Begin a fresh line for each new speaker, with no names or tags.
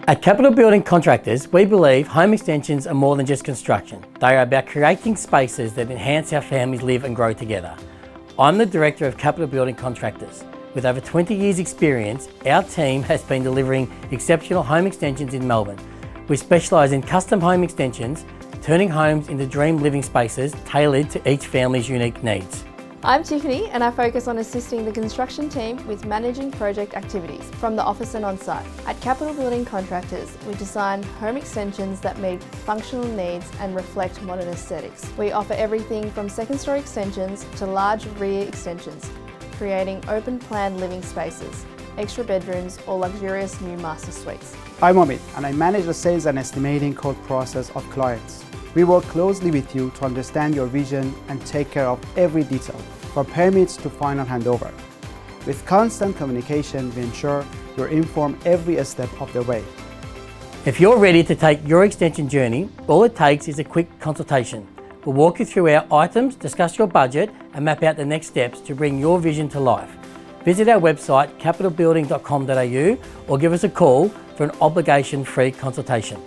At Capital Building Contractors, we believe home extensions are more than just construction. They are about creating spaces that enhance how families live and grow together. I'm the Director of Capital Building Contractors. With over 20 years experience, our team has been delivering exceptional home extensions in Melbourne. We specialise in custom home extensions, turning homes into dream living spaces tailored to each family's unique needs.
I'm Tiffany and I focus on assisting the construction team with managing project activities from the office and on-site. At Capital Building Contractors, we design home extensions that meet functional needs and reflect modern aesthetics. We offer everything from second-storey extensions to large rear extensions, creating open-plan living spaces, extra bedrooms or luxurious new master suites.
I'm Amit and I manage the sales and estimating quote process of clients. We work closely with you to understand your vision and take care of every detail, from permits to final handover. With constant communication, we ensure you're informed every step of the way.
If you're ready to take your extension journey, all it takes is a quick consultation. We'll walk you through our items, discuss your budget and map out the next steps to bring your vision to life. Visit our website capitalbuilding.com.au or give us a call for an obligation-free consultation.